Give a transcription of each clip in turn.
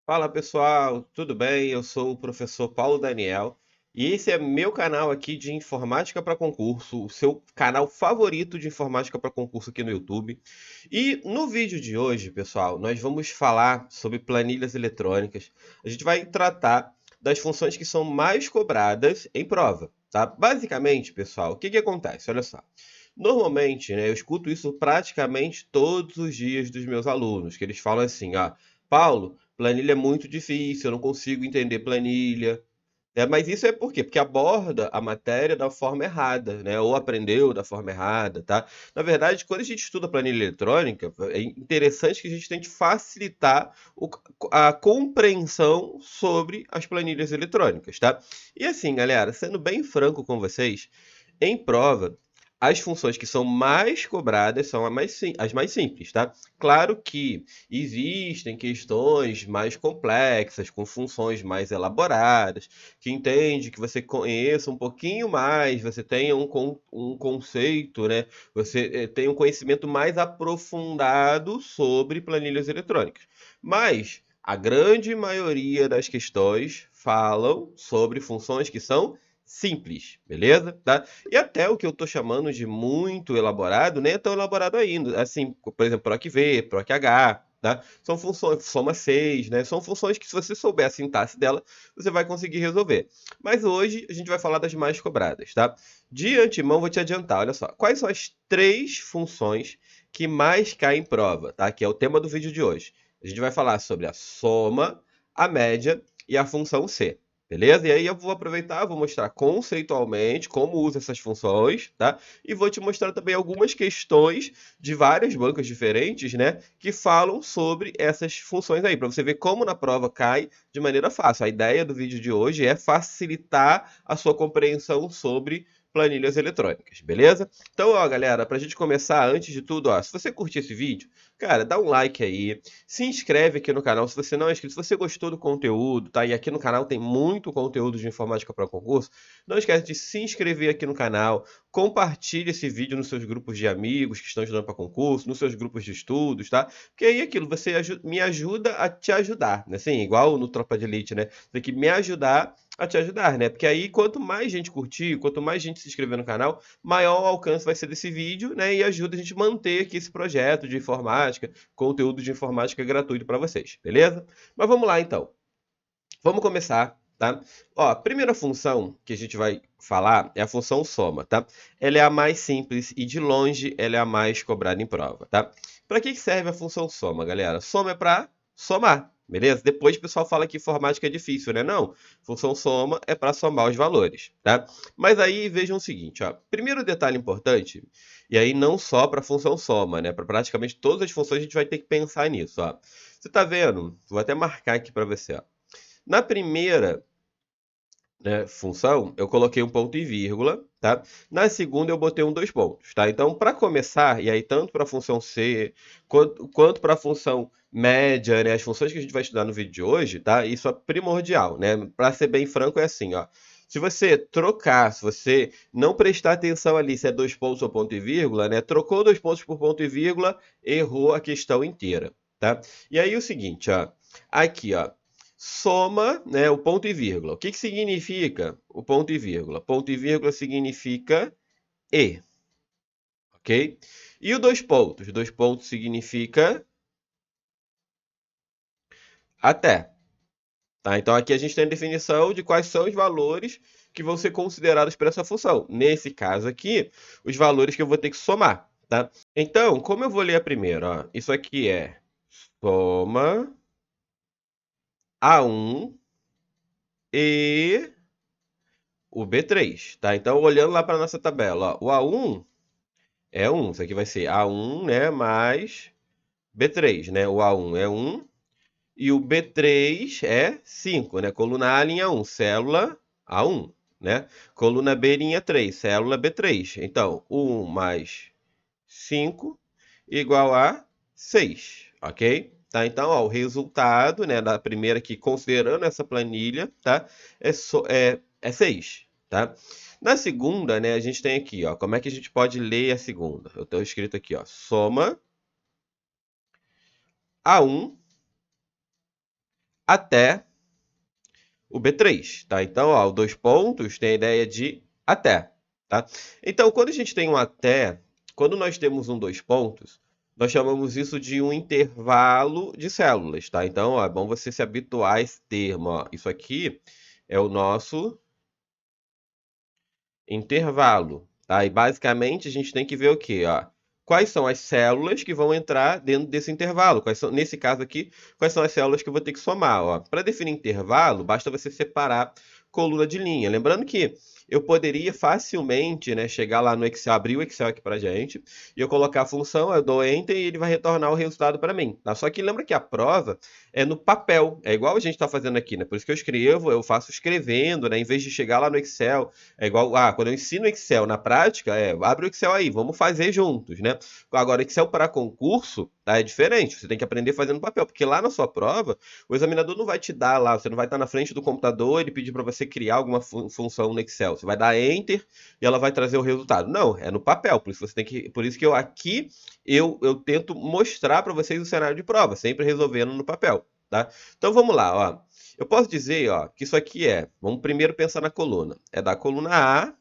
Fala pessoal, tudo bem? Eu sou o professor Paulo Daniel e esse é meu canal aqui de informática para concurso, o seu canal favorito de informática para concurso aqui no YouTube. E no vídeo de hoje, pessoal, nós vamos falar sobre planilhas eletrônicas. A gente vai tratar das funções que são mais cobradas em prova, tá? Basicamente, pessoal, o que que acontece? Olha só. Normalmente, né, eu escuto isso praticamente todos os dias dos meus alunos, que eles falam assim, ó, Paulo, planilha é muito difícil, eu não consigo entender planilha. Mas isso é por quê? Porque aborda a matéria da forma errada, né? Ou aprendeu da forma errada, tá? Na verdade, quando a gente estuda planilha eletrônica, é interessante que a gente tente facilitar a compreensão sobre as planilhas eletrônicas, tá? E assim, galera, sendo bem franco com vocês, em prova, as funções que são mais cobradas são as mais simples, tá? Claro que existem questões mais complexas, com funções mais elaboradas, que entende que você conheça um pouquinho mais, você tenha um conceito, né? Você tenha um conhecimento mais aprofundado sobre planilhas eletrônicas. Mas a grande maioria das questões falam sobre funções que são simples, beleza? Tá? E até o que eu estou chamando de muito elaborado, nem é tão elaborado ainda. Assim, por exemplo, PROC-V, PROC-H, tá? São funções, soma 6, né? São funções que, se você souber a sintaxe dela, você vai conseguir resolver. Mas hoje a gente vai falar das mais cobradas, tá? De antemão, vou te adiantar, olha só. Quais são as três funções que mais caem em prova, tá? Que é o tema do vídeo de hoje. A gente vai falar sobre a soma, a média e a função C. Beleza? E aí eu vou aproveitar, vou mostrar conceitualmente como usa essas funções, tá? E vou te mostrar também algumas questões de várias bancas diferentes, né? Que falam sobre essas funções aí, para você ver como na prova cai de maneira fácil. A ideia do vídeo de hoje é facilitar a sua compreensão sobre planilhas eletrônicas, beleza? Então, ó, galera, para a gente começar, antes de tudo, ó, se você curtir esse vídeo, cara, dá um like aí, se inscreve aqui no canal se você não é inscrito. Se você gostou do conteúdo, tá? E aqui no canal tem muito conteúdo de informática para concurso. Não esquece de se inscrever aqui no canal. Compartilhe esse vídeo nos seus grupos de amigos que estão estudando para concurso, nos seus grupos de estudos, tá? Porque aí é aquilo, você me ajuda a te ajudar, né? Assim, igual no Tropa de Elite, né? Você tem que me ajudar a te ajudar, né? Porque aí, quanto mais gente curtir, quanto mais gente se inscrever no canal, maior o alcance vai ser desse vídeo, né? E ajuda a gente a manter aqui esse projeto de informática, conteúdo de informática gratuito para vocês, beleza? Mas vamos lá então. Vamos começar, tá? Ó, a primeira função que a gente vai falar é a função soma, tá? Ela é a mais simples e de longe ela é a mais cobrada em prova, tá? Para que serve a função soma, galera? Soma é para somar, beleza? Depois o pessoal fala que informática é difícil, né? Não, função soma é para somar os valores, tá? Mas aí vejam o seguinte, ó. Primeiro detalhe importante, e aí não só para a função soma, né? Para praticamente todas as funções a gente vai ter que pensar nisso, ó. Você tá vendo? Vou até marcar aqui para você, ó. Na primeira, né, função, eu coloquei um ponto e vírgula, tá? Na segunda, eu botei dois pontos, tá? Então, para começar, e aí tanto para a função C quanto para a função média, né, as funções que a gente vai estudar no vídeo de hoje, tá? Isso é primordial, né? Para ser bem franco, é assim, ó. Se você trocar, se você não prestar atenção ali se é dois pontos ou ponto e vírgula, né? Trocou dois pontos por ponto e vírgula, errou a questão inteira, tá? E aí o seguinte, ó. Aqui, ó, soma, né, o ponto e vírgula. O que que significa o ponto e vírgula? Ponto e vírgula significa e, ok? E o dois pontos? Dois pontos significa até, tá? Então aqui a gente tem a definição de quais são os valores que vão ser considerados para essa função. Nesse caso aqui, os valores que eu vou ter que somar, tá? Então, como eu vou ler a primeira? Ó, isso aqui é soma A1 e o B3, tá? Então, olhando lá para a nossa tabela, ó, o A1 é 1. Isso aqui vai ser A1, né, mais B3, né? O A1 é 1 e o B3 é 5, né? Coluna A, linha 1, célula A1, né? Coluna B, linha 3, célula B3. Então, 1 mais 5 igual a 6, ok? Tá? Então, ó, o resultado, né, da primeira aqui, considerando essa planilha, tá? É 6, tá? Na segunda, né, a gente tem aqui, ó, como é que a gente pode ler a segunda? Eu estou escrito aqui, ó, soma A1 até o B3, tá? Então, ó, o dois pontos tem a ideia de até, tá? Então, quando a gente tem um até, quando nós temos um dois pontos, nós chamamos isso de um intervalo de células, tá? Então, ó, é bom você se habituar a esse termo, ó. Isso aqui é o nosso intervalo, tá? E basicamente a gente tem que ver o quê, ó? Quais são as células que vão entrar dentro desse intervalo? Quais são, nesse caso aqui, quais são as células que eu vou ter que somar, ó? Para definir intervalo, basta você separar coluna de linha. Lembrando que eu poderia facilmente, né, chegar lá no Excel, abrir o Excel aqui pra gente, e eu colocar a função, eu dou Enter e ele vai retornar o resultado para mim, tá? Só que lembra que a prova é no papel, é igual a gente está fazendo aqui, né? Por isso que eu escrevo, eu faço escrevendo, né? Em vez de chegar lá no Excel, é igual, quando eu ensino Excel na prática, abre o Excel aí, vamos fazer juntos, né? Agora, Excel para concurso, tá? É diferente, você tem que aprender fazendo no papel, porque lá na sua prova, o examinador não vai te dar lá, você não vai estar na frente do computador e ele pedir para você criar alguma função no Excel. Você vai dar Enter e ela vai trazer o resultado. Não, é no papel, por isso você tem que, por isso que eu aqui eu tento mostrar para vocês o cenário de prova, sempre resolvendo no papel, tá? Então vamos lá, ó. Eu posso dizer, ó, que isso aqui vamos primeiro pensar na coluna. É da coluna A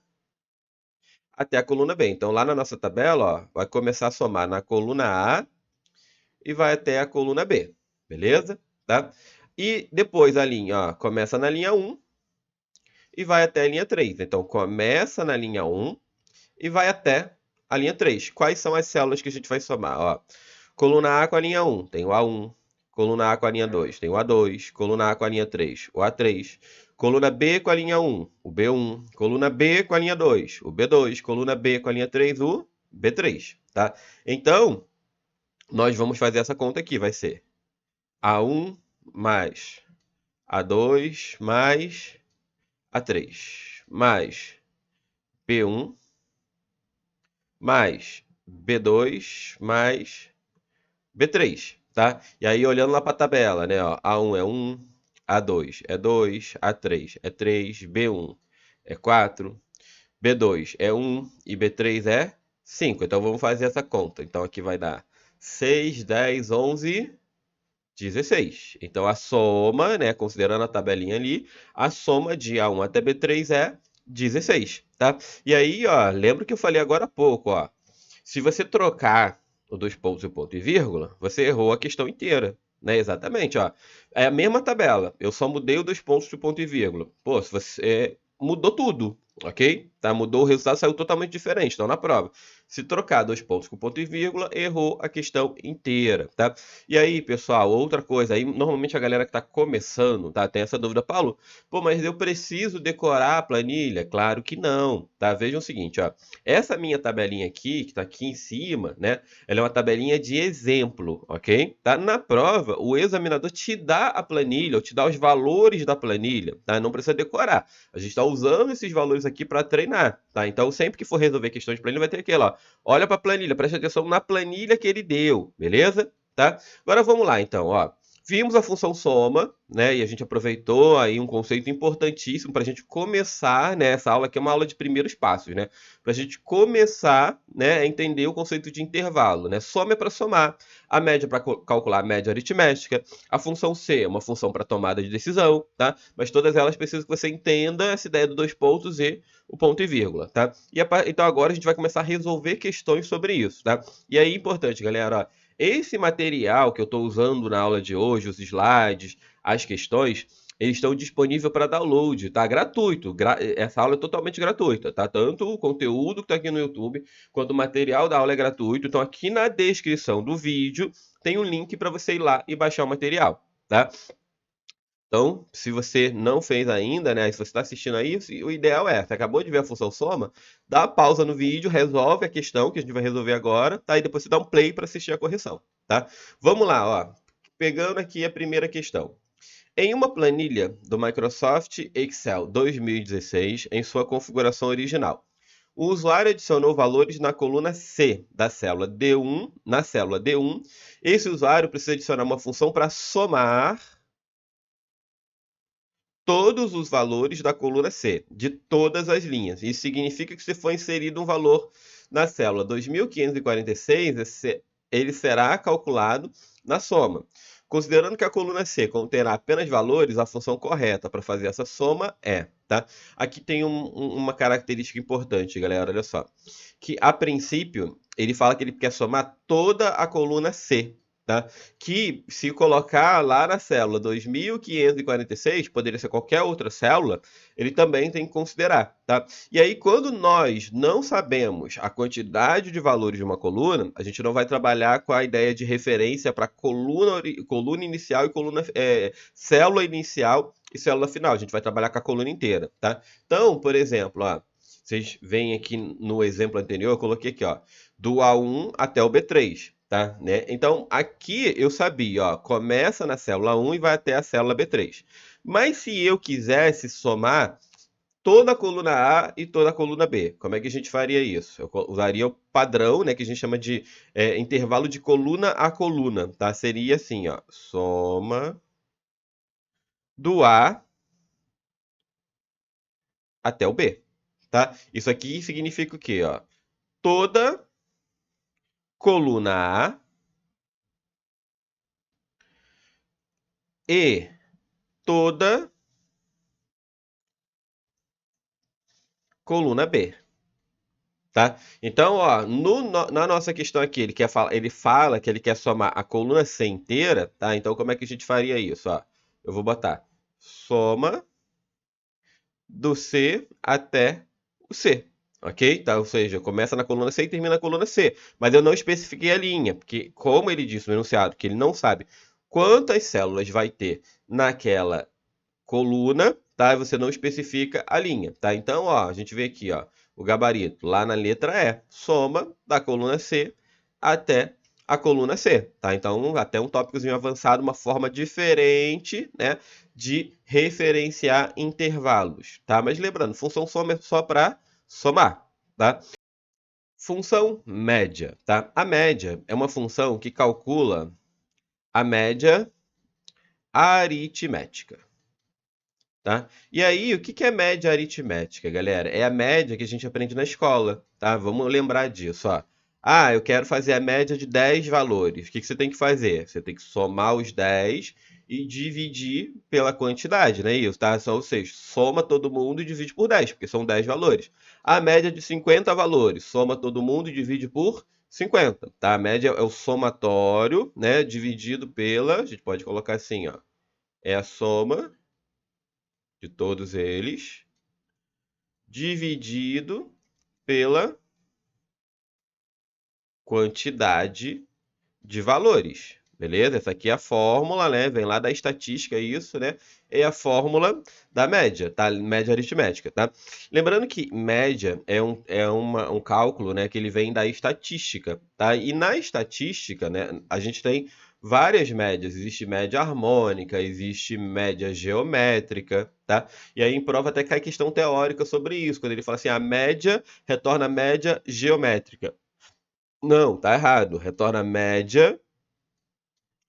até a coluna B. Então, lá na nossa tabela, ó, vai começar a somar na coluna A e vai até a coluna B. Beleza? Tá? E depois a linha, ó, começa na linha 1 e vai até a linha 3. Então, começa na linha 1 e vai até a linha 3. Quais são as células que a gente vai somar? Ó, coluna A com a linha 1, tem o A1. Coluna A com a linha 2, tem o A2. Coluna A com a linha 3, o A3. Coluna B com a linha 1, o B1. Coluna B com a linha 2, o B2. Coluna B com a linha 3, o B3. Tá? Então, nós vamos fazer essa conta aqui. Vai ser A1 mais A2 mais A3 mais B1 mais B2 mais B3, tá? E aí, olhando lá para a tabela, né? Ó, A1 é 1, A2 é 2, A3 é 3, B1 é 4, B2 é 1 e B3 é 5. Então, vamos fazer essa conta. Então, aqui vai dar 6, 10, 11, 16. Então, a soma, né? Considerando a tabelinha ali, a soma de A1 até B3 é 16, tá? E aí, ó, lembra que eu falei agora há pouco, ó. Se você trocar o dois pontos e o ponto e vírgula, você errou a questão inteira, né? Exatamente, ó. É a mesma tabela. Eu só mudei o dois pontos e o ponto e vírgula. Pô, se você mudou tudo, ok? Tá? Mudou o resultado, saiu totalmente diferente. Então, na prova, se trocar dois pontos com ponto e vírgula, errou a questão inteira, tá? E aí, pessoal, outra coisa, aí normalmente a galera que está começando, tá, tem essa dúvida, Paulo, pô, mas eu preciso decorar a planilha? Claro que não, tá? Vejam o seguinte, ó, essa minha tabelinha aqui, que está aqui em cima, né, ela é uma tabelinha de exemplo, ok? Tá? Na prova, o examinador te dá a planilha, ou te dá os valores da planilha, tá? Não precisa decorar. A gente está usando esses valores aqui para treinar, tá? Então, sempre que for resolver questões de planilha, vai ter aquele, ó, olha para a planilha, preste atenção na planilha que ele deu, beleza? Tá? Agora vamos lá, então, ó. Vimos a função soma, né? E a gente aproveitou aí um conceito importantíssimo para a gente começar, né? Essa aula aqui é uma aula de primeiros passos, né? Para a gente começar, né, a entender o conceito de intervalo, né? Soma é para somar, a média para calcular a média aritmética, a função C é uma função para tomada de decisão, tá? Mas todas elas precisam que você entenda essa ideia dos dois pontos e o ponto e vírgula, tá? E então agora a gente vai começar a resolver questões sobre isso, tá? E aí, importante, galera, ó, esse material que eu estou usando na aula de hoje, os slides, as questões, eles estão disponíveis para download, tá? Gratuito. Essa aula é totalmente gratuita, tá? Tanto o conteúdo que está aqui no YouTube, quanto o material da aula é gratuito. Então, aqui na descrição do vídeo tem um link para você ir lá e baixar o material, tá? Então, se você não fez ainda, né? Se você está assistindo aí, o ideal você acabou de ver a função soma, dá uma pausa no vídeo, resolve a questão que a gente vai resolver agora, tá? E depois você dá um play para assistir a correção, tá? Vamos lá, ó. Pegando aqui a primeira questão. Em uma planilha do Microsoft Excel 2016, em sua configuração original, o usuário adicionou valores na coluna C da célula D1, na célula D1. Esse usuário precisa adicionar uma função para somar todos os valores da coluna C, de todas as linhas. Isso significa que se for inserido um valor na célula 2546, ele será calculado na soma. Considerando que a coluna C conterá apenas valores, a função correta para fazer essa soma é, tá? Aqui tem uma característica importante, galera, olha só. Que a princípio, ele fala que ele quer somar toda a coluna C, tá? Que se colocar lá na célula 2546, poderia ser qualquer outra célula, ele também tem que considerar, tá? E aí, quando nós não sabemos a quantidade de valores de uma coluna, a gente não vai trabalhar com a ideia de referência para coluna inicial e célula inicial e célula final. A gente vai trabalhar com a coluna inteira, tá? Então, por exemplo, ó, vocês veem aqui no exemplo anterior, eu coloquei aqui, ó, do A1 até o B3, tá? Né? Então, aqui eu sabia, ó, começa na célula 1 e vai até a célula B3. Mas se eu quisesse somar toda a coluna A e toda a coluna B, como é que a gente faria isso? Eu usaria o padrão, né, que a gente chama de intervalo de coluna a coluna, tá? Seria assim, ó, soma do A até o B, tá? Isso aqui significa o quê, ó? Toda coluna A e toda coluna B, tá? Então, ó, na nossa questão aqui, ele fala que ele quer somar a coluna C inteira, tá? Então, como é que a gente faria isso, ó? Eu vou botar soma do C até o C, ok? Tá? Ou seja, começa na coluna C e termina na coluna C. Mas eu não especifiquei a linha, porque como ele disse no enunciado que ele não sabe quantas células vai ter naquela coluna, tá? Você não especifica a linha, tá? Então, ó, a gente vê aqui, ó, o gabarito lá na letra E, soma da coluna C até a coluna C, tá? Então, até um tópicozinho avançado, uma forma diferente, né, de referenciar intervalos, tá? Mas lembrando, função soma é só para somar, tá? Função média, tá? A média é uma função que calcula a média aritmética. Tá? E aí, o que que é média aritmética, galera? É a média que a gente aprende na escola, tá? Vamos lembrar disso, ó. Ah, eu quero fazer a média de 10 valores. O que que você tem que fazer? Você tem que somar os 10 e dividir pela quantidade, né? Isso, tá? Ou seja, soma todo mundo e divide por 10, porque são 10 valores. A média de 50 valores, soma todo mundo e divide por 50, tá? A média é o somatório, né? Dividido pela, a gente pode colocar assim, ó. É a soma de todos eles, dividido pela quantidade de valores. Beleza? Essa aqui é a fórmula, né? Vem lá da estatística isso, né? É a fórmula da média, tá? Média aritmética, tá? Lembrando que média é um cálculo, né? Que ele vem da estatística, tá? E na estatística, né? A gente tem várias médias. Existe média harmônica, existe média geométrica, tá? E aí em prova até cai questão teórica sobre isso, quando ele fala assim, a média retorna a média geométrica. Não, tá errado. Retorna a média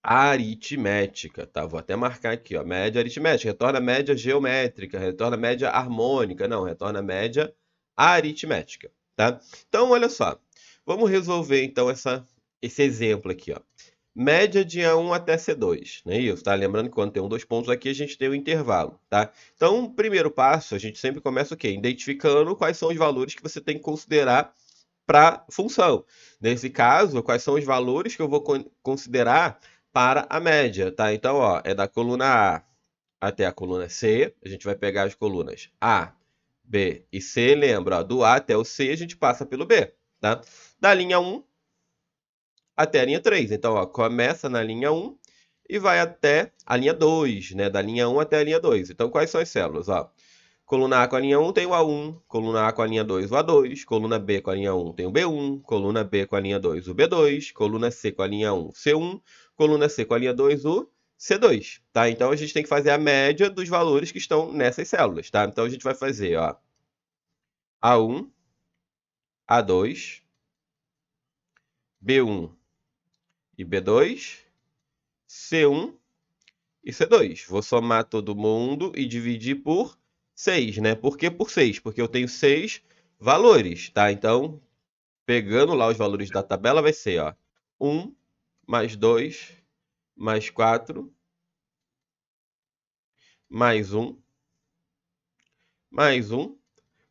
aritmética, tá? Vou até marcar aqui, ó, média aritmética, retorna média geométrica, retorna média harmônica, não, retorna média aritmética, tá? Então, olha só, vamos resolver então esse exemplo aqui, ó. Média de A1 até C2, não é isso, tá? Lembrando que quando tem dois pontos aqui, a gente tem o intervalo, tá? Então, o primeiro passo, a gente sempre começa o quê? Identificando quais são os valores que você tem que considerar para função. Nesse caso, quais são os valores que eu vou considerar para a média, tá? Então, ó, é da coluna A até a coluna C, a gente vai pegar as colunas A, B e C, lembra, ó, do A até o C a gente passa pelo B, tá? Da linha 1 até a linha 3. Então, ó, começa na linha 1 e vai até a linha 2, né? Da linha 1 até a linha 2. Então, quais são as células? Ó, coluna A com a linha 1 tem o A1, coluna A com a linha 2 o A2, coluna B com a linha 1 tem o B1, coluna B com a linha 2 o B2, coluna C com a linha 1 o C1, coluna C com a linha 2 o C2, tá? Então a gente tem que fazer a média dos valores que estão nessas células, tá? Então a gente vai fazer, ó, A1, A2, B1 e B2, C1 e C2. Vou somar todo mundo e dividir por 6, né? Por que por 6? Porque eu tenho 6 valores, tá? Então, pegando lá os valores da tabela, vai ser, ó, 1 mais 2 mais 4, mais 1, mais 1,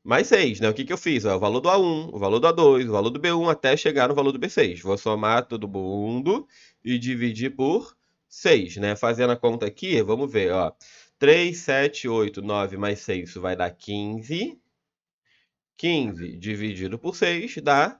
mais 6, né? O que que eu fiz? Ó, o valor do A1, o valor do A2, o valor do B1 até chegar no valor do B6. Vou somar todo mundo e dividir por 6, né? Fazendo a conta aqui, vamos ver, ó. 3, 7, 8, 9 mais 6, isso vai dar 15. 15 dividido por 6 dá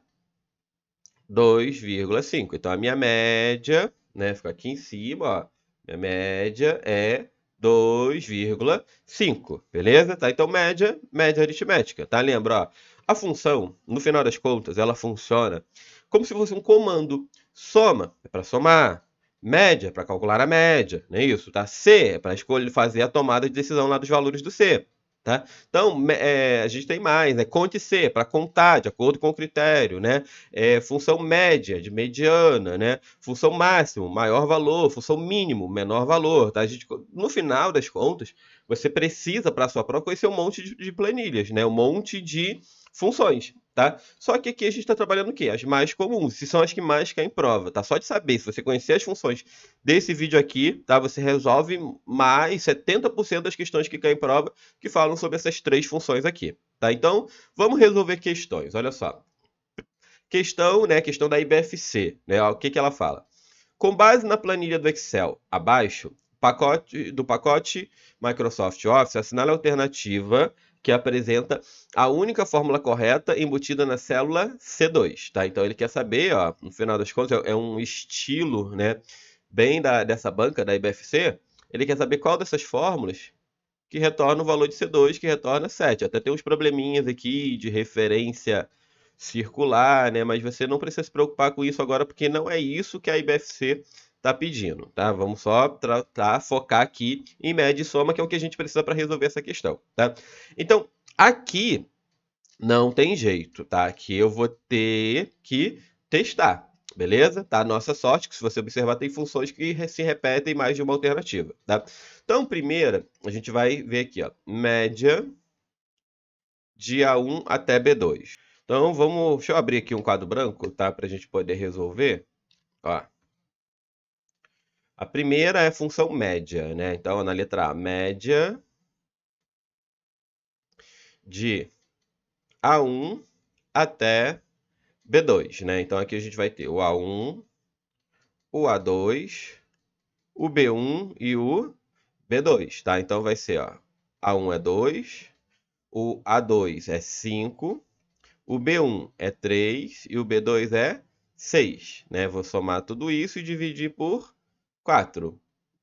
2,5. Então, a minha média, né, fica aqui em cima, ó. Minha média é 2,5, beleza? Tá? Então, média aritmética, tá? Lembra, ó, a função, no final das contas, ela funciona como se fosse um comando. Soma é para somar, média é para calcular a média, não é isso? Tá? C é para escolher fazer a tomada de decisão lá dos valores do C. Tá? Então, a gente tem mais, né? Conte C, para contar, de acordo com o critério, né? Função média, de mediana, né? Função máximo, maior valor, função mínimo, menor valor, tá? No final das contas, você precisa, para a sua prova, conhecer um monte de planilhas, né? Um monte de funções, tá? Só que aqui a gente está trabalhando o quê? As mais comuns, se são as que mais caem em prova, tá? Só de saber, se você conhecer as funções desse vídeo aqui, tá? Você resolve mais 70% das questões que caem em prova que falam sobre essas três funções aqui, tá? Então, vamos resolver questões, olha só. Questão, né? Questão da IBFC, né? O que que ela fala? Com base na planilha do Excel abaixo, do pacote Microsoft Office, assinale a alternativa que apresenta a única fórmula correta embutida na célula C2, tá? Então ele quer saber, ó, no final das contas, é um estilo, né, bem dessa banca da IBFC, ele quer saber qual dessas fórmulas que retorna o valor de C2, que retorna 7. Até tem uns probleminhas aqui de referência circular, né? Mas você não precisa se preocupar com isso agora, porque não é isso que a IBFC está pedindo, tá? Vamos só focar aqui em média e soma, que é o que a gente precisa para resolver essa questão, tá? Então, aqui não tem jeito, tá? Aqui eu vou ter que testar, beleza? Tá? Nossa sorte, que se você observar, tem funções que se repetem mais de uma alternativa, tá? Então, primeira, a gente vai ver aqui, ó, média de A1 até B2. Então, deixa eu abrir aqui um quadro branco, tá? Para a gente poder resolver, ó. A primeira é a função média, né? Então, na letra A, média de A1 até B2, né? Então, aqui a gente vai ter o A1, o A2, o B1 e o B2, tá? Então vai ser, ó, A1 é 2, o A2 é 5, o B1 é 3 e o B2 é 6, né? Vou somar tudo isso e dividir por 4,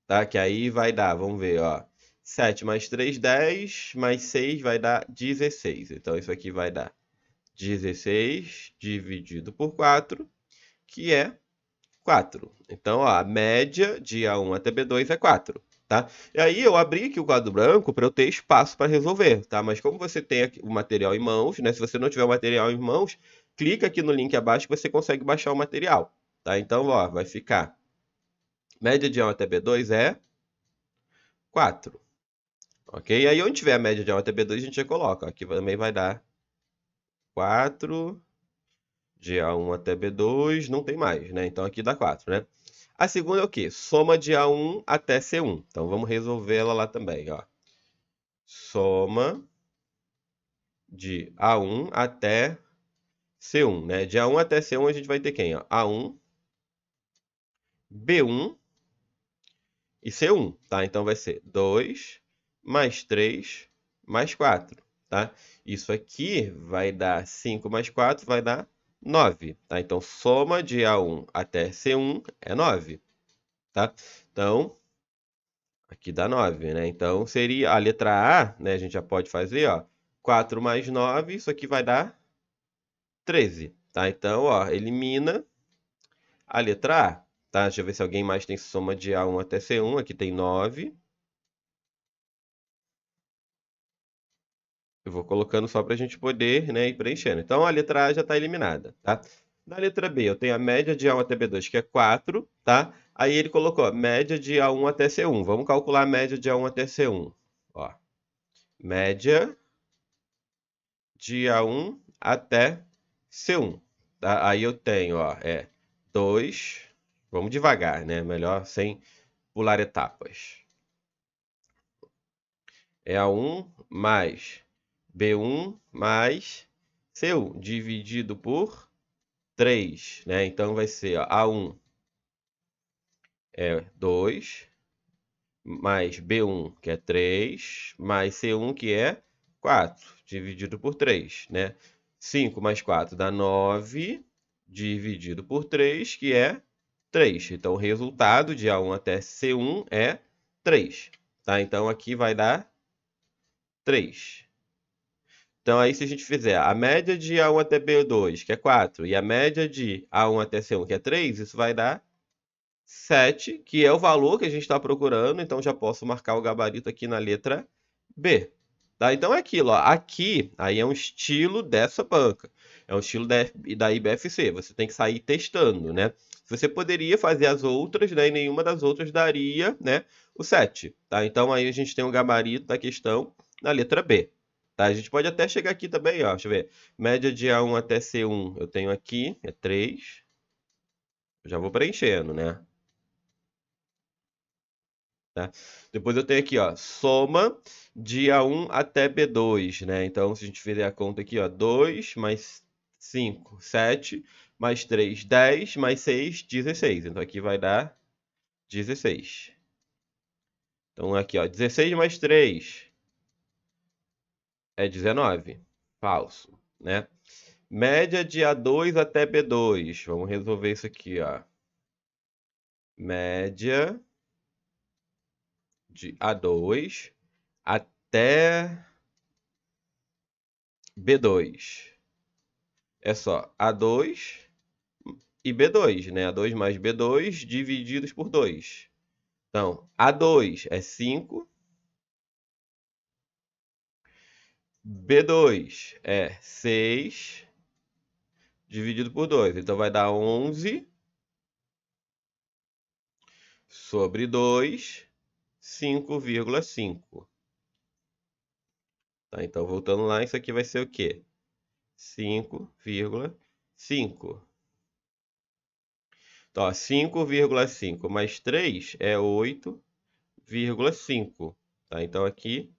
tá? Que aí vai dar, vamos ver, ó, 7 mais 3, 10, mais 6 vai dar 16. Então isso aqui vai dar 16 dividido por 4, que é 4. Então, ó, a média de A1 até B2 é 4, tá? E aí eu abri aqui o quadro branco para eu ter espaço para resolver, tá? Mas como você tem aqui o material em mãos, né? Se você não tiver o material em mãos, clica aqui no link abaixo que você consegue baixar o material, tá? Então, ó, vai ficar média de A1 até B2 é 4, ok? E aí onde tiver a média de A1 até B2 a gente já coloca, ó, aqui também vai dar 4 de A1 até B2, não tem mais, né? Então aqui dá 4, né? A segunda é o quê? Soma de A1 até C1. Então vamos resolver ela lá também, ó. Soma de A1 até C1, né? De A1 até C1 a gente vai ter quem, ó? A1, B1 e C1, tá? Então vai ser 2 mais 3 mais 4, tá? Isso aqui vai dar 5 mais 4, vai dar 9, tá? Então soma de A1 até C1 é 9, tá? Então, aqui dá 9, né? Então, seria a letra A, né? A gente já pode fazer, ó. 4 mais 9, isso aqui vai dar 13, tá? Então, ó, elimina a letra A, tá? Deixa eu ver se alguém mais tem soma de A1 até C1. Aqui tem 9. Eu vou colocando só para a gente poder, né, ir preenchendo. Então, a letra A já está eliminada, tá? Na letra B, eu tenho a média de A1 até B2, que é 4, tá? Aí ele colocou a média de A1 até C1. Vamos calcular a média de A1 até C1. Ó, média de A1 até C1, tá? Aí eu tenho, ó, 2, vamos devagar, né? Melhor sem pular etapas. É A1 mais B1 mais C1 dividido por 3, né? Então vai ser ó, A1 é 2, mais B1, que é 3, mais C1, que é 4, dividido por 3, né? 5 mais 4 dá 9, dividido por 3, que é 3. Então, o resultado de A1 até C1 é 3. Tá? Então, aqui vai dar 3. Então, aí, se a gente fizer a média de A1 até B2, que é 4, e a média de A1 até C1, que é 3, isso vai dar 7, que é o valor que a gente está procurando. Então, já posso marcar o gabarito aqui na letra B. Tá? Então, é aquilo. Ó. Aqui, aí é um estilo dessa banca. É um estilo da IBFC. Você tem que sair testando, né? Você poderia fazer as outras, né? E nenhuma das outras daria, né? O 7. Tá? Então, aí a gente tem o gabarito da questão na letra B. Tá? A gente pode até chegar aqui também, ó. Deixa eu ver. Média de A1 até C1 eu tenho aqui, é 3. Eu já vou preenchendo, né? Tá? Depois eu tenho aqui, ó, soma de A1 até B2, né? Então, se a gente fizer a conta aqui, ó, 2 mais 5, 7, mais 3, 10, mais 6, 16. Então, aqui vai dar 16. Então, aqui, ó, 16 mais 3 é 19. Falso, né? Média de A2 até B2. Vamos resolver isso aqui, ó. Média de A2 até B2. É só A2 e B2, né? A2 mais B2 divididos por 2. Então, A2 é 5, B2 é 6 dividido por 2. Então, vai dar 11 sobre 2, 5,5. Tá? Então, voltando lá, isso aqui vai ser o quê? 5,5. Então, 5,5 mais 3 é 8,5. Tá? Então, aqui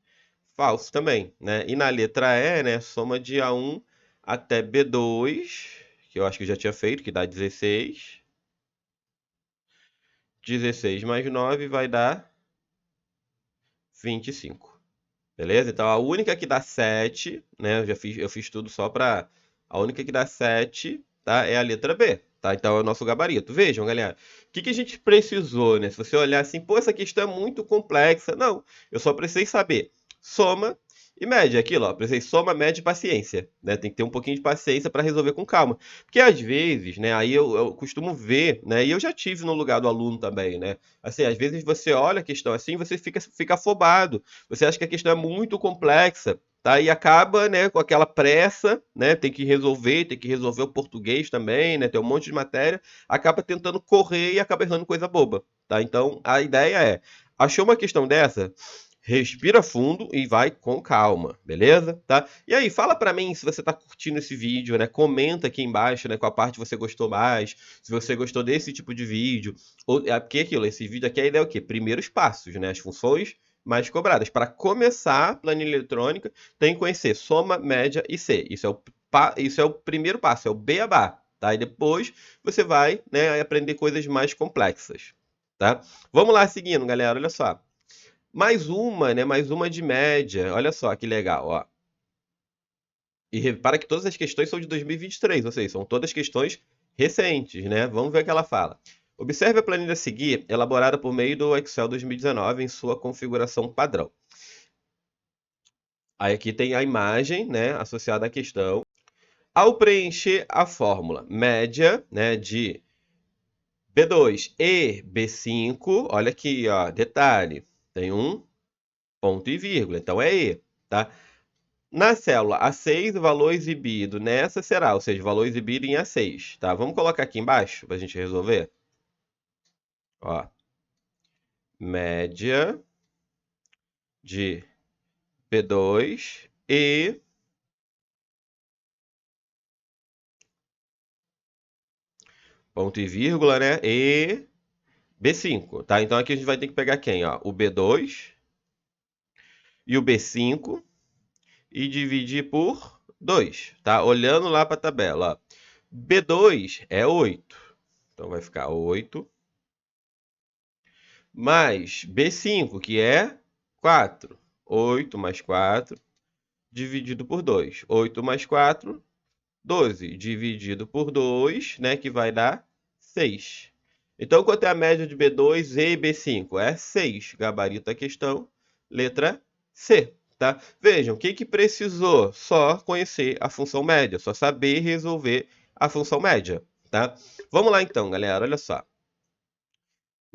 falso também, né? E na letra E, né, soma de A1 até B2, que eu acho que eu já tinha feito, que dá 16. 16 mais 9 vai dar 25. Beleza? Então a única que dá 7, né? Eu fiz tudo só para a única que dá 7, tá? É a letra B, tá? Então é o nosso gabarito. Vejam, galera, o que que a gente precisou, né? Se você olhar assim, pô, essa questão é muito complexa. Não, eu só precisei saber soma e média. Aquilo, ó, precisei soma, média e paciência, né? Tem que ter um pouquinho de paciência para resolver com calma. Porque às vezes, né, aí eu costumo ver, né? E eu já tive no lugar do aluno também, né? Assim, às vezes você olha a questão assim, você fica afobado. Você acha que a questão é muito complexa, tá? E acaba, né, com aquela pressa, né? Tem que resolver o português também, né? Tem um monte de matéria, acaba tentando correr e acaba errando coisa boba, tá? Então, a ideia é, achou uma questão dessa? Respira fundo e vai com calma, beleza? Tá? E aí, fala pra mim se você tá curtindo esse vídeo, né? Comenta aqui embaixo, né, qual a parte você gostou mais, se você gostou desse tipo de vídeo. Porque aquilo, esse vídeo aqui, a ideia é o quê? Primeiros passos, né? As funções mais cobradas. Para começar a planilha eletrônica, tem que conhecer soma, média e C. Isso é o primeiro passo, é o beabá. Tá? E depois você vai, né, aprender coisas mais complexas. Tá? Vamos lá, seguindo, galera. Olha só. Mais uma, né? Mais uma de média. Olha só que legal, ó. E repara que todas as questões são de 2023, ou seja, são todas questões recentes, né? Vamos ver o que ela fala. Observe a planilha a seguir, elaborada por meio do Excel 2019 em sua configuração padrão. Aí aqui tem a imagem, né, associada à questão. Ao preencher a fórmula média, né, de B2 e B5, olha aqui, ó, detalhe, tem um ponto e vírgula, então é E, tá? Na célula A6, o valor exibido nessa será, ou seja, o valor exibido em A6, tá? Vamos colocar aqui embaixo para a gente resolver. Ó, média de B2 e ponto e vírgula, né? E B5, tá? Então aqui a gente vai ter que pegar quem, ó? O B2 e o B5 e dividir por 2, tá? Olhando lá para a tabela, ó. B2 é 8, então vai ficar 8, mais B5, que é 4. 8 mais 4, dividido por 2. 8 mais 4, 12, dividido por 2, né, que vai dar 6. Então, quanto é a média de B2 e B5? É 6. Gabarito da questão, letra C. Tá? Vejam, o que precisou? Só conhecer a função média, só saber resolver a função média. Tá? Vamos lá então, galera, olha só.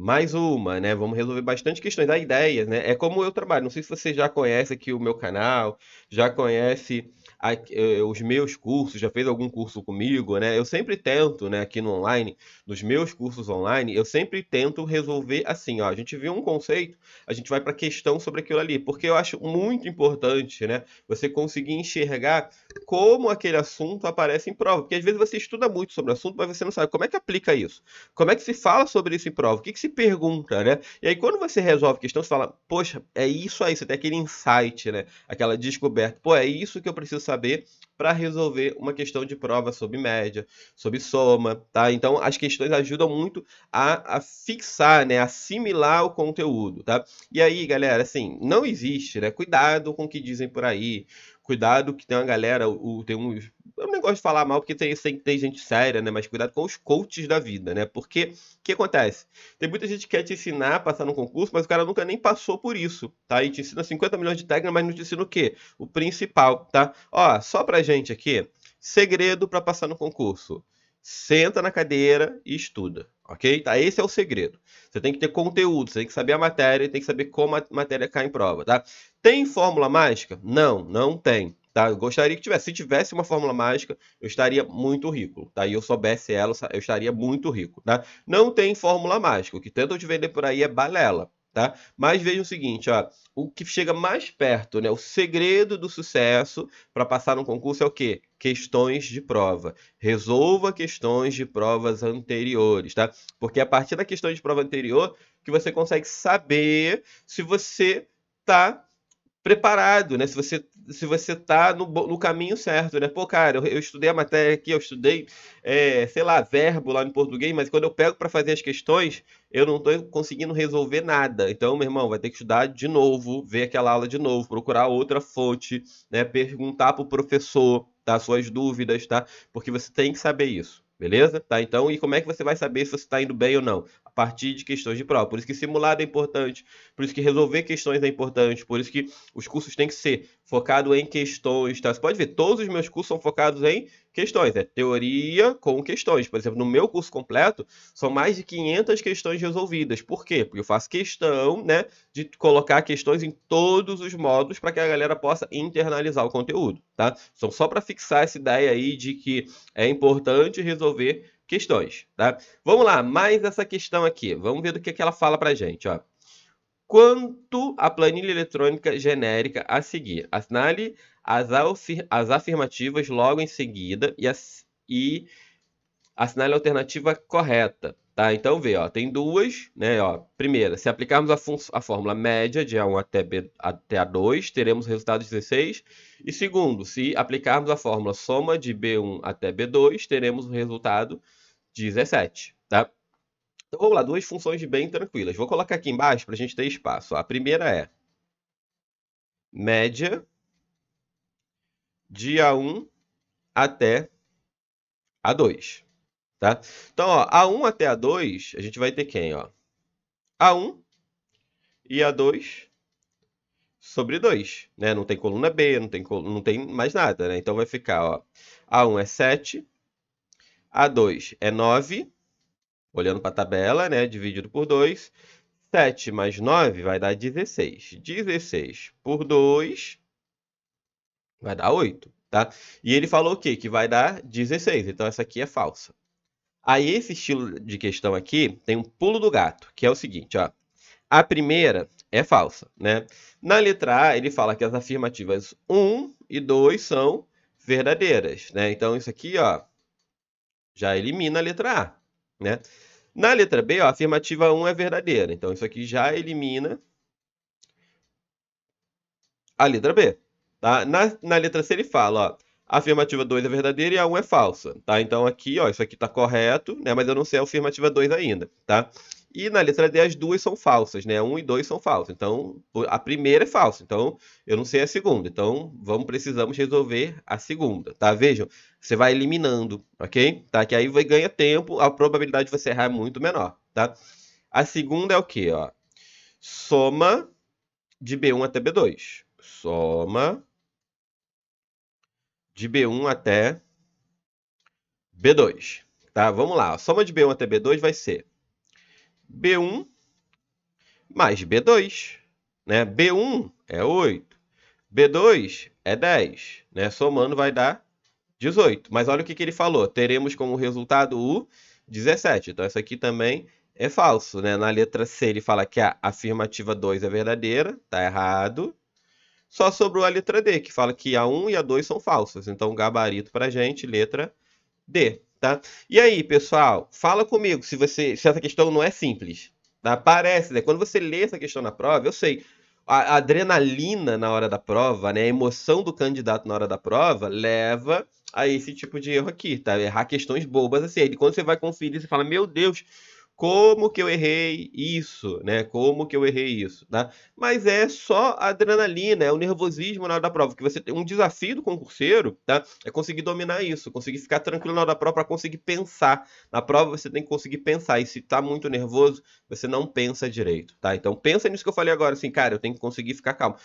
Mais uma, né? Vamos resolver bastante questões. A ideia, né? É como eu trabalho. Não sei se você já conhece aqui o meu canal, já conhece os meus cursos, já fez algum curso comigo, né? Eu sempre tento, né? Aqui no online, nos meus cursos online, eu sempre tento resolver assim, ó. A gente viu um conceito, a gente vai para a questão sobre aquilo ali, porque eu acho muito importante, né? Você conseguir enxergar como aquele assunto aparece em prova, porque às vezes você estuda muito sobre o assunto, mas você não sabe como é que aplica isso. Como é que se fala sobre isso em prova? O que se pergunta, né? E aí, quando você resolve a questão, você fala, poxa, é isso aí, você tem aquele insight, né? Aquela descoberta. Pô, é isso que eu preciso saber para resolver uma questão de prova sobre média, sobre soma, tá? Então, as questões ajudam muito a fixar, né? Assimilar o conteúdo, tá? E aí, galera, assim, não existe, né? Cuidado com o que dizem por aí. Cuidado que tem uma galera, tem uns. Eu não gosto de falar mal porque tem gente séria, né? Mas cuidado com os coaches da vida, né? Porque o que acontece? Tem muita gente que quer te ensinar a passar no concurso, mas o cara nunca nem passou por isso, tá? E te ensina 50 milhões de técnicas, mas não te ensina o quê? O principal, tá? Ó, só pra gente aqui, segredo para passar no concurso. Senta na cadeira e estuda, ok? Tá? Esse é o segredo. Você tem que ter conteúdo, você tem que saber a matéria e tem que saber como a matéria cai em prova, tá? Tem fórmula mágica? Não, não tem. Tá? Eu gostaria que tivesse. Se tivesse uma fórmula mágica, eu estaria muito rico. Tá? E eu soubesse ela, eu estaria muito rico. Tá? Não tem fórmula mágica. O que tentam te vender por aí é balela. Tá? Mas veja o seguinte, ó, o que chega mais perto, né, o segredo do sucesso para passar no concurso é o quê? Questões de prova. Resolva questões de provas anteriores, tá? Porque é a partir da questão de prova anterior que você consegue saber se você está preparado, né? Se você tá no caminho certo, né? Pô, cara, eu estudei a matéria aqui, eu estudei, sei lá, verbo lá no português, mas quando eu pego para fazer as questões, eu não tô conseguindo resolver nada. Então, meu irmão, vai ter que estudar de novo, ver aquela aula de novo, procurar outra fonte, né? Perguntar pro professor, tá? Suas dúvidas, tá? Porque você tem que saber isso. Beleza? Tá? Então, e como é que você vai saber se você está indo bem ou não? A partir de questões de prova. Por isso que simulado é importante, por isso que resolver questões é importante, por isso que os cursos têm que ser focados em questões, tá? Você pode ver, todos os meus cursos são focados em questões, é teoria com questões. Por exemplo, no meu curso completo, são mais de 500 questões resolvidas. Por quê? Porque eu faço questão, né, de colocar questões em todos os modos para que a galera possa internalizar o conteúdo, tá? São só para fixar essa ideia aí de que é importante resolver questões, tá? Vamos lá, mais essa questão aqui. Vamos ver do que ela fala pra gente, ó. Quanto à planilha eletrônica genérica a seguir. Assinale as afirmativas logo em seguida e assinale a alternativa correta. Tá? Então, vê, ó, tem duas, né? Ó. Primeira, se aplicarmos a fórmula média de A1 até A2, teremos o resultado 16. E segundo, se aplicarmos a fórmula soma de B1 até B2, teremos o resultado 17. Tá? Então vamos lá, duas funções bem tranquilas. Vou colocar aqui embaixo para a gente ter espaço. A primeira é média de A1 até A2, tá? Então, ó, A1 até A2, a gente vai ter quem, ó? A1 e A2 sobre 2, né? Não tem coluna B, não tem mais nada, né? Então vai ficar, ó, A1 é 7, A2 é 9, olhando para a tabela, né? Dividido por 2. 7 mais 9 vai dar 16. 16 por 2 vai dar 8, tá? E ele falou o quê? Que vai dar 16. Então essa aqui é falsa. Aí esse estilo de questão aqui tem um pulo do gato, que é o seguinte, ó. A primeira é falsa, né? Na letra A, ele fala que as afirmativas 1 e 2 são verdadeiras, né? Então isso aqui, ó, já elimina a letra A, né? Na letra B, ó, a afirmativa 1 é verdadeira. Então, isso aqui já elimina a letra B. Tá? Na letra C ele fala, ó, a afirmativa 2 é verdadeira e a 1 é falsa. Tá? Então aqui, ó, isso aqui está correto, né? Mas eu não sei a afirmativa 2 ainda. Tá? E na letra D as duas são falsas, né? 1 e 2 são falsas. Então a primeira é falsa. Então eu não sei a segunda. Então precisamos resolver a segunda. Tá? Vejam, você vai eliminando, ok? Tá? Que aí vai ganha tempo, a probabilidade de você errar é muito menor. Tá? A segunda é o quê? Ó? Soma de B1 até B2. Soma de B1 até B2. Tá? Vamos lá. A soma de B1 até B2 vai ser B1 mais B2. Né? B1 é 8. B2 é 10. Né? Somando vai dar 18. Mas olha o que ele falou. Teremos como resultado o 17. Então, isso aqui também é falso. Né? Na letra C, ele fala que a afirmativa 2 é verdadeira. Está errado. Só sobrou a letra D, que fala que a 1 e a 2 são falsas. Então, gabarito para a gente, letra D, tá? E aí, pessoal, fala comigo se essa questão não é simples, tá? Parece, né? Quando você lê essa questão na prova, eu sei, a adrenalina na hora da prova, né? A emoção do candidato na hora da prova leva a esse tipo de erro aqui, tá? Errar questões bobas assim. Aí, quando você vai conferir, você fala, meu Deus, como que eu errei isso, né? Como que eu errei isso, tá? Mas é só a adrenalina, é o nervosismo na hora da prova, que você tem um desafio do concurseiro, tá? É conseguir dominar isso, conseguir ficar tranquilo na hora da prova para conseguir pensar. Na prova você tem que conseguir pensar, e se tá muito nervoso, você não pensa direito, tá? Então pensa nisso que eu falei agora, assim, cara, eu tenho que conseguir ficar calmo.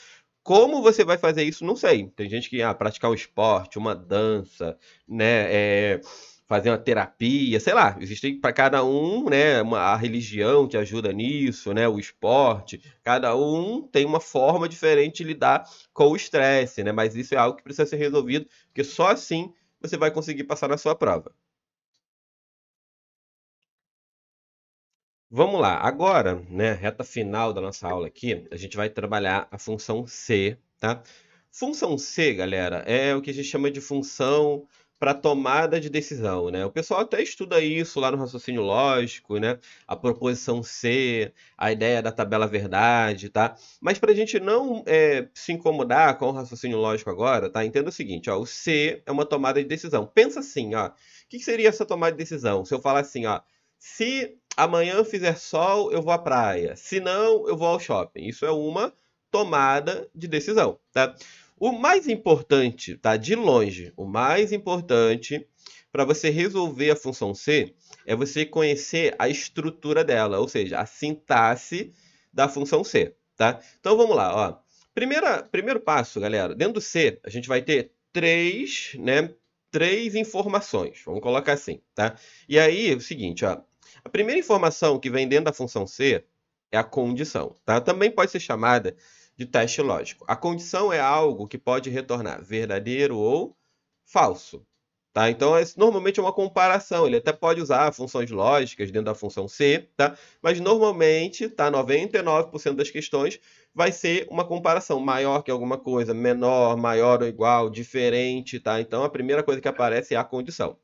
Como você vai fazer isso? Não sei. Tem gente que praticar um esporte, uma dança, né? Fazer uma terapia, sei lá. Existem para cada um, né? A religião te ajuda nisso, né? O esporte. Cada um tem uma forma diferente de lidar com o estresse, né? Mas isso é algo que precisa ser resolvido, porque só assim você vai conseguir passar na sua prova. Vamos lá, agora, né, reta final da nossa aula aqui, a gente vai trabalhar a função C, tá? Função C, galera, é o que a gente chama de função para tomada de decisão, né? O pessoal até estuda isso lá no raciocínio lógico, né? A proposição C, a ideia da tabela verdade, tá? Mas para a gente não se incomodar com o raciocínio lógico agora, tá? Entenda o seguinte, ó, o C é uma tomada de decisão. Pensa assim, ó, o que seria essa tomada de decisão? Se eu falar assim, ó, se amanhã fizer sol, eu vou à praia. Se não, eu vou ao shopping. Isso é uma tomada de decisão, tá? O mais importante, tá? De longe, o mais importante para você resolver a função C é você conhecer a estrutura dela, ou seja, a sintaxe da função C, tá? Então vamos lá, ó. Primeiro passo, galera. Dentro do C, a gente vai ter três informações. Vamos colocar assim, tá? E aí, é o seguinte, ó. A primeira informação que vem dentro da função C é a condição, tá? Também pode ser chamada de teste lógico. A condição é algo que pode retornar verdadeiro ou falso, tá? Então, normalmente é uma comparação. Ele até pode usar funções lógicas dentro da função C, tá? Mas normalmente, tá? 99% das questões vai ser uma comparação maior que alguma coisa, menor, maior ou igual, diferente, tá? Então, a primeira coisa que aparece é a condição.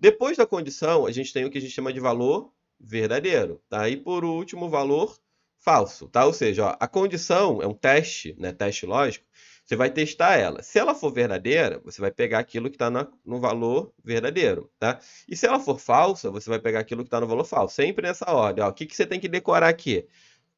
Depois da condição, a gente tem o que a gente chama de valor verdadeiro, tá? E por último, o valor falso, tá? Ou seja, ó, a condição é um teste, né? Teste lógico. Você vai testar ela. Se ela for verdadeira, você vai pegar aquilo que está no valor verdadeiro, tá? E se ela for falsa, você vai pegar aquilo que está no valor falso. Sempre nessa ordem. Ó, o que você tem que decorar aqui?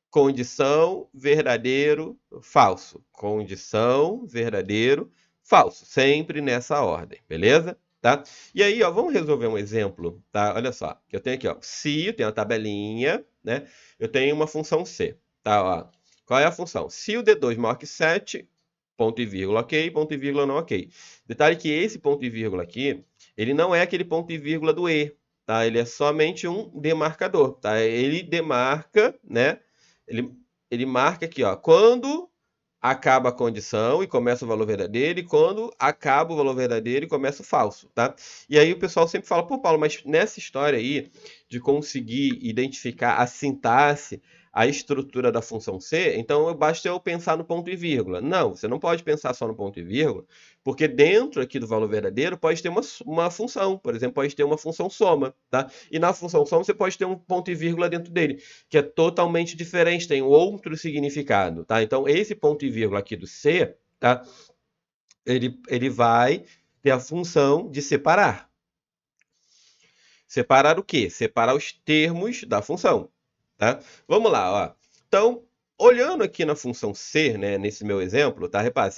Condição, verdadeiro, falso. Condição, verdadeiro, falso. Sempre nessa ordem, beleza? Tá? E aí, ó, vamos resolver um exemplo, tá? Olha só, eu tenho aqui, ó, se, eu tenho a tabelinha, né? Eu tenho uma função C, tá? Ó, qual é a função? Se o D2 maior que 7, ponto e vírgula ok, ponto e vírgula não ok. Detalhe que esse ponto e vírgula aqui, ele não é aquele ponto e vírgula do E, tá? Ele é somente um demarcador, tá? Ele demarca, né? Ele, ele marca aqui, ó, quando acaba a condição e começa o valor verdadeiro, e quando acaba o valor verdadeiro e começa o falso, tá? E aí o pessoal sempre fala, pô, Paulo, mas nessa história aí de conseguir identificar a sintaxe, a estrutura da função C, então basta eu pensar no ponto e vírgula. Não, você não pode pensar só no ponto e vírgula, porque dentro aqui do valor verdadeiro pode ter uma função, por exemplo, pode ter uma função soma, tá? E na função soma você pode ter um ponto e vírgula dentro dele, que é totalmente diferente, tem outro significado, tá? Então esse ponto e vírgula aqui do C, tá? Ele vai ter a função de separar. Separar o quê? Separar os termos da função, tá? Vamos lá, ó. Então, olhando aqui na função C, né, nesse meu exemplo, tá? Repara,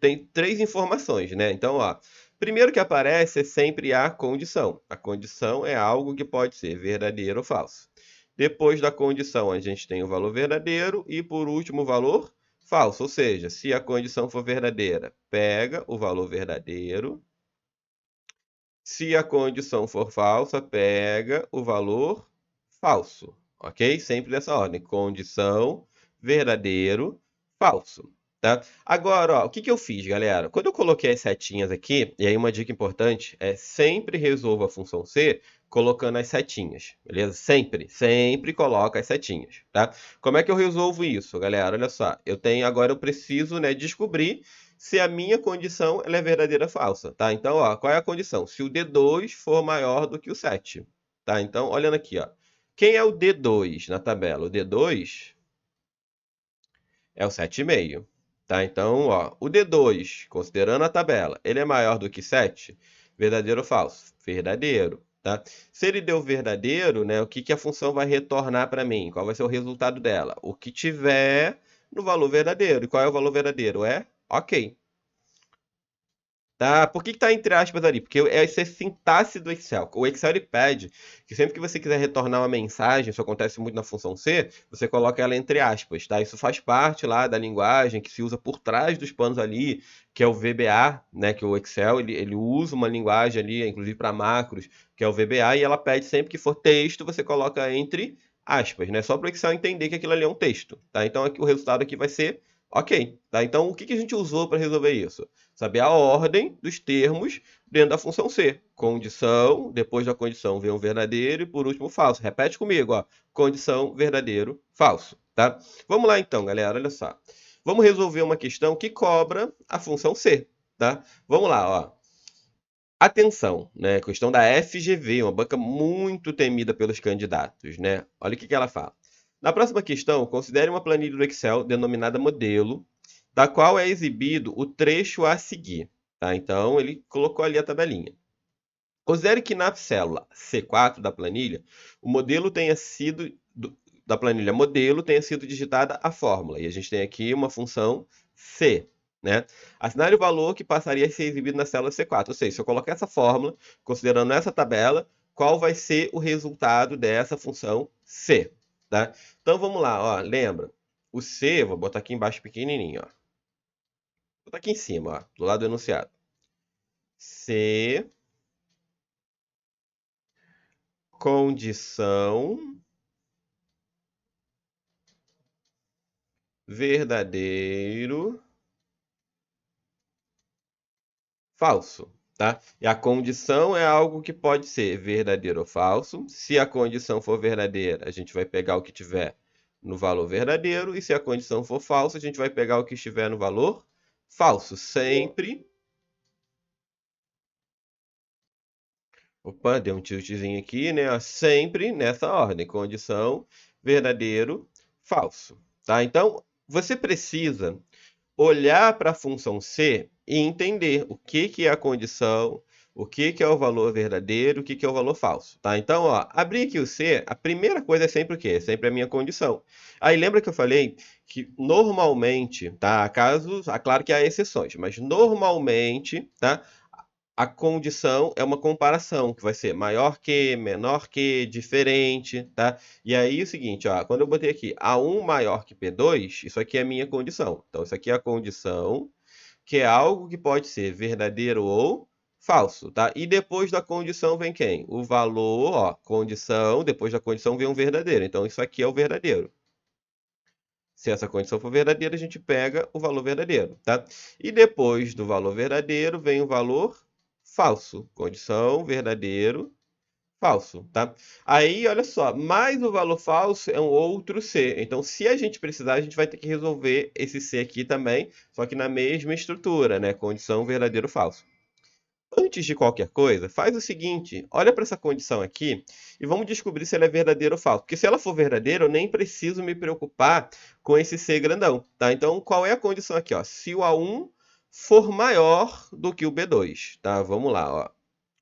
tem três informações, né? Então, ó, primeiro que aparece é sempre a condição. A condição é algo que pode ser verdadeiro ou falso. Depois da condição, a gente tem o valor verdadeiro e, por último, o valor falso. Ou seja, se a condição for verdadeira, pega o valor verdadeiro. Se a condição for falsa, pega o valor falso, ok? Sempre dessa ordem. Condição, verdadeiro, falso, tá? Agora, ó, o que eu fiz, galera? Quando eu coloquei as setinhas aqui, e aí uma dica importante é sempre resolva a função C colocando as setinhas, beleza? Sempre coloca as setinhas, tá? Como é que eu resolvo isso, galera? Olha só, agora eu preciso, né, descobrir se a minha condição ela é verdadeira ou falsa, tá? Então, ó, qual é a condição? Se o D2 for maior do que o 7, tá? Então, olhando aqui, ó. Quem é o D2 na tabela? O D2 é o 7,5, tá? Então, ó, o D2, considerando a tabela, ele é maior do que 7? Verdadeiro ou falso? Verdadeiro, tá? Se ele deu verdadeiro, né, o que a função vai retornar para mim? Qual vai ser o resultado dela? O que tiver no valor verdadeiro. E qual é o valor verdadeiro? É ok. Tá? Por que está entre aspas ali? Porque essa é a sintaxe do Excel. O Excel ele pede que sempre que você quiser retornar uma mensagem, isso acontece muito na função C, você coloca ela entre aspas, tá? Isso faz parte lá da linguagem que se usa por trás dos panos ali, que é o VBA, né? Que o Excel ele usa uma linguagem ali, inclusive para macros, que é o VBA, e ela pede sempre que for texto, você coloca entre aspas, né? Só para o Excel entender que aquilo ali é um texto, tá? Então aqui, o resultado aqui vai ser ok, tá? Então o que a gente usou para resolver isso? Saber a ordem dos termos dentro da função C. Condição, depois da condição vem um verdadeiro e por último falso. Repete comigo, ó. Condição, verdadeiro, falso, tá? Vamos lá então, galera, olha só. Vamos resolver uma questão que cobra a função C, tá? Vamos lá, ó. Atenção, né? Questão da FGV, uma banca muito temida pelos candidatos, né? Olha o que ela fala. Na próxima questão, considere uma planilha do Excel denominada modelo, da qual é exibido o trecho a seguir, tá? Então, ele colocou ali a tabelinha. Considere que na célula C4 da planilha, o modelo tenha sido da planilha modelo tenha sido digitada a fórmula. E a gente tem aqui uma função C, né? Assinale o valor que passaria a ser exibido na célula C4. Ou seja, se eu colocar essa fórmula, considerando essa tabela, qual vai ser o resultado dessa função C, tá? Então vamos lá, ó, lembra? O C, vou botar aqui embaixo pequenininho, ó. Vou botar aqui em cima, ó, do lado do enunciado. C, condição, verdadeiro, falso, tá? E a condição é algo que pode ser verdadeiro ou falso. Se a condição for verdadeira, a gente vai pegar o que tiver no valor verdadeiro. E se a condição for falsa, a gente vai pegar o que estiver no valor falso. Sempre. Opa, deu um tiltzinho aqui, né? Sempre nessa ordem. Condição, verdadeiro, falso, tá? Então, você precisa olhar para a função C e entender o que é a condição, o que é o valor verdadeiro, o que é o valor falso, tá? Então, ó, abrir aqui o C, a primeira coisa é sempre o quê? É sempre a minha condição. Aí lembra que eu falei que normalmente, tá? Claro que há exceções, mas normalmente, tá? A condição é uma comparação, que vai ser maior que, menor que, diferente, tá? E aí é o seguinte, ó, quando eu botei aqui A1 maior que P2, isso aqui é a minha condição. Então, isso aqui é a condição, que é algo que pode ser verdadeiro ou falso, tá? E depois da condição vem quem? O valor, ó, condição, depois da condição vem um verdadeiro. Então, isso aqui é o verdadeiro. Se essa condição for verdadeira, a gente pega o valor verdadeiro, tá? E depois do valor verdadeiro vem o valor falso. Condição, verdadeiro, falso, tá? Aí, olha só, mais o valor falso é um outro C. Então, se a gente precisar, a gente vai ter que resolver esse C aqui também, só que na mesma estrutura, né? Condição verdadeiro ou falso. Antes de qualquer coisa, faz o seguinte, olha para essa condição aqui e vamos descobrir se ela é verdadeira ou falsa. Porque se ela for verdadeira, eu nem preciso me preocupar com esse C grandão, tá? Então, qual é a condição aqui, ó? Se o A1 for maior do que o B2, tá? Vamos lá, ó.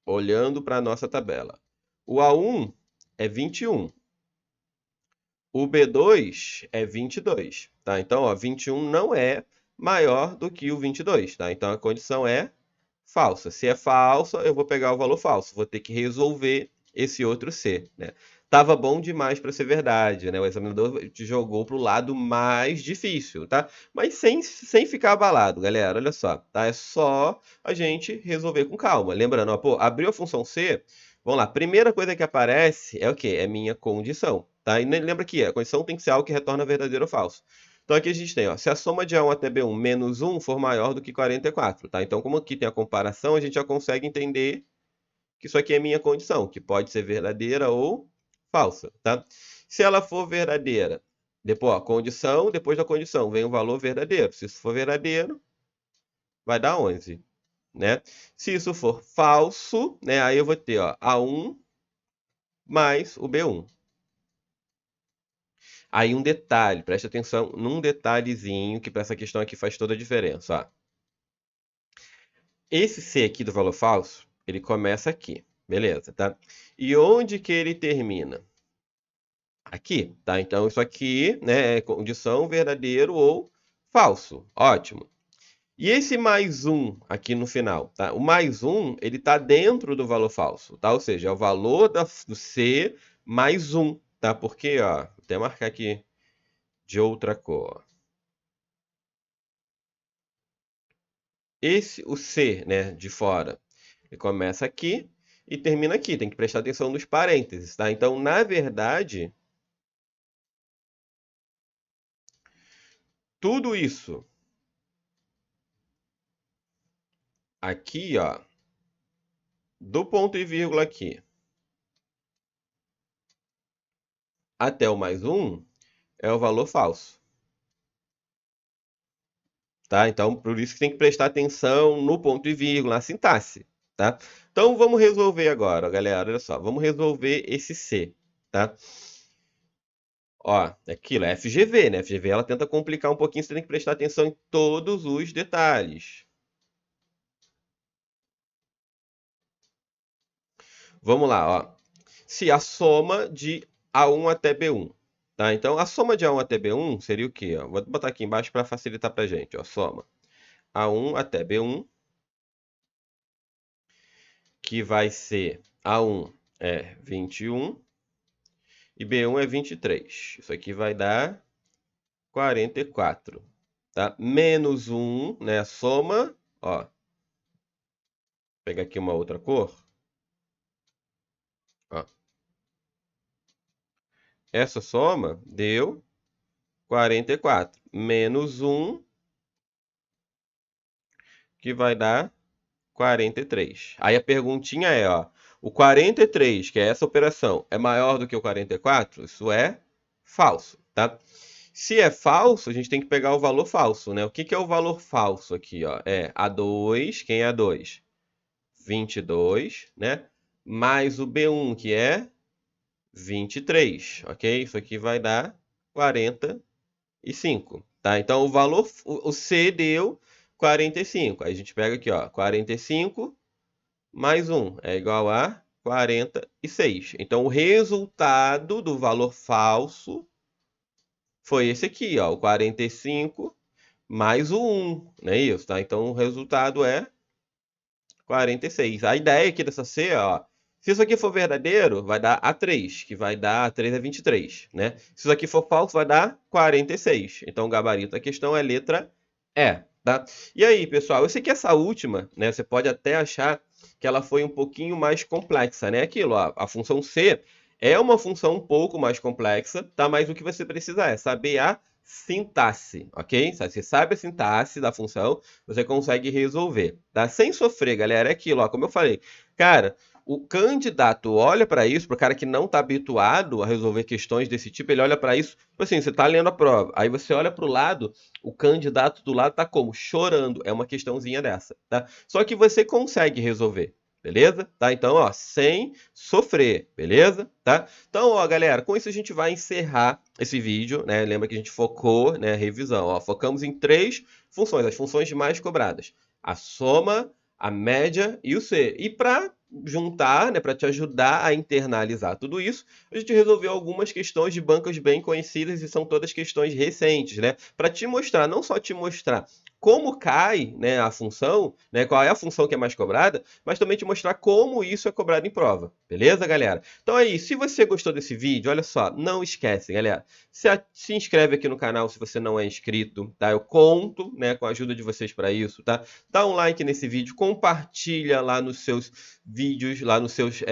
Olhando para a nossa tabela. O A1 é 21. O B2 é 22, tá? Então, ó, 21 não é maior do que o 22, tá? Então, a condição é falsa. Se é falsa, eu vou pegar o valor falso. Vou ter que resolver esse outro C, né? Tava bom demais para ser verdade, né? O examinador te jogou para o lado mais difícil, tá? Mas sem ficar abalado, galera. Olha só, tá? É só a gente resolver com calma. Lembrando, ó, pô, abriu a função C, vamos lá. Primeira coisa que aparece é o quê? É minha condição, tá? E lembra que a condição tem que ser algo que retorna verdadeiro ou falso. Então aqui a gente tem, ó, se a soma de A1 até B1 menos 1 for maior do que 44, tá? Então, como aqui tem a comparação, a gente já consegue entender que isso aqui é minha condição, que pode ser verdadeira ou falsa, tá? Se ela for verdadeira, depois, ó, condição, depois da condição vem o valor verdadeiro. Se isso for verdadeiro, vai dar 11, né? Se isso for falso, né, aí eu vou ter, ó, A1 mais o B1. Aí um detalhe, preste atenção num detalhezinho que para essa questão aqui faz toda a diferença, ó. Esse C aqui do valor falso, ele começa aqui, beleza, tá? E onde que ele termina? Aqui, tá? Então isso aqui, né, é condição verdadeiro ou falso. Ótimo. E esse mais um aqui no final, tá? O mais um, ele tá dentro do valor falso, tá? Ou seja, é o valor do C mais um, tá? Porque, ó, vou até marcar aqui de outra cor. Esse, o C, né, de fora, ele começa aqui e termina aqui. Tem que prestar atenção nos parênteses, tá? Então, na verdade, tudo isso aqui, ó, do ponto e vírgula aqui até o mais um é o valor falso, tá? Então, por isso que tem que prestar atenção no ponto e vírgula, na sintaxe, tá? Então, vamos resolver agora, galera. Olha só, vamos resolver esse C, tá? Ó, é aquilo, é FGV, né? FGV ela tenta complicar um pouquinho, você tem que prestar atenção em todos os detalhes. Vamos lá, ó. Se a soma de A1 até B1, tá? Então, a soma de A1 até B1 seria o quê? Ó? Vou botar aqui embaixo para facilitar para a gente, ó. Soma A1 até B1, que vai ser A1 é 21 e B1 é 23. Isso aqui vai dar 44, tá? Menos 1, né? A soma, ó. Vou pegar aqui uma outra cor. Ó. Essa soma deu 44. Menos 1, que vai dar 43. Aí a perguntinha é, ó, o 43, que é essa operação, é maior do que o 44? Isso é falso, tá? Se é falso, a gente tem que pegar o valor falso, né? O que que é o valor falso aqui, ó? É A2, quem é A2? 22, né? Mais o B1, que é 23, ok? Isso aqui vai dar 45, tá? Então, o valor, o C deu 45. Aí a gente pega aqui, ó, 45 mais 1 é igual a 46. Então, o resultado do valor falso foi esse aqui, ó, o 45 mais o 1, não é isso? Tá? Então, o resultado é 46. A ideia aqui dessa C, ó, se isso aqui for verdadeiro, vai dar A3, que vai dar A3 é 23, né? Se isso aqui for falso, vai dar 46. Então, o gabarito da questão é letra E, tá? E aí, pessoal, eu sei que essa última, né, você pode até achar que ela foi um pouquinho mais complexa, né? Aquilo, ó, a função C é uma função um pouco mais complexa, tá? Mas o que você precisa é saber a sintaxe, ok? Se você sabe a sintaxe da função, você consegue resolver, tá? Sem sofrer, galera. É aquilo, ó, como eu falei. Cara, O candidato olha para isso, para o cara que não está habituado a resolver questões desse tipo, ele olha para isso, tipo assim, você está lendo a prova, aí você olha para o lado, o candidato do lado está como? Chorando, é uma questãozinha dessa, tá? Só que você consegue resolver. Beleza? Tá? Então, ó, sem sofrer, beleza? Tá? Então, ó, galera, com isso a gente vai encerrar esse vídeo, né? Lembra que a gente focou, né, revisão, ó, focamos em 3 funções, as funções mais cobradas: a soma, a média e o C. E para juntar, né, para te ajudar a internalizar tudo isso, a gente resolveu algumas questões de bancas bem conhecidas e são todas questões recentes, né? Para te mostrar, não só te mostrar como cai, né, a função, né, qual é a função que é mais cobrada, mas também te mostrar como isso é cobrado em prova. Beleza, galera? Então é isso. Se você gostou desse vídeo, olha só, não esquece, galera. Se inscreve aqui no canal se você não é inscrito, tá? Eu conto, né, com a ajuda de vocês para isso, tá? Dá um like nesse vídeo, compartilha lá nos seus vídeos, lá nos seus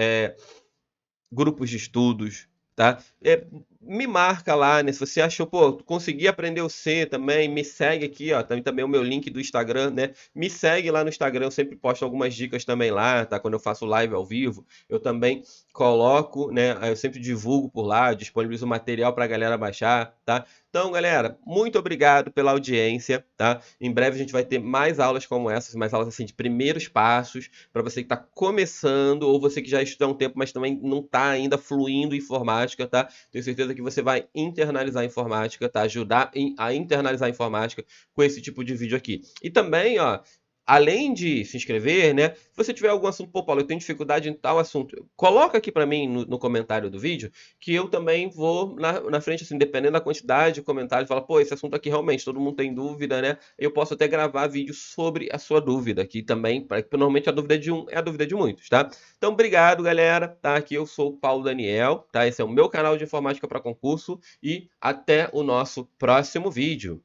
grupos de estudos, tá? Me marca lá, né? Se você achou, pô, consegui aprender o C também, me segue aqui, ó, tem também o meu link do Instagram, né? Me segue lá no Instagram, eu sempre posto algumas dicas também lá, tá? Quando eu faço live ao vivo, eu também coloco, né? Eu sempre divulgo por lá, disponibilizo material pra galera baixar, tá? Então, galera, muito obrigado pela audiência, tá? Em breve a gente vai ter mais aulas como essas, mais aulas assim de primeiros passos, para você que está começando ou você que já estuda há um tempo, mas também não está ainda fluindo em informática, tá? Tenho certeza que você vai internalizar a informática, tá? Ajudar a internalizar a informática com esse tipo de vídeo aqui. E também, ó, além de se inscrever, né? Se você tiver algum assunto, pô, Paulo, eu tenho dificuldade em tal assunto, coloca aqui para mim no comentário do vídeo, que eu também vou na frente, assim, dependendo da quantidade de comentários, falar, pô, esse assunto aqui realmente todo mundo tem dúvida, né? Eu posso até gravar vídeo sobre a sua dúvida, que também, porque normalmente a dúvida de um é a dúvida de muitos, tá? Então, obrigado, galera, tá? Aqui eu sou o Paulo Daniel, tá? Esse é o meu canal de informática para concurso e até o nosso próximo vídeo.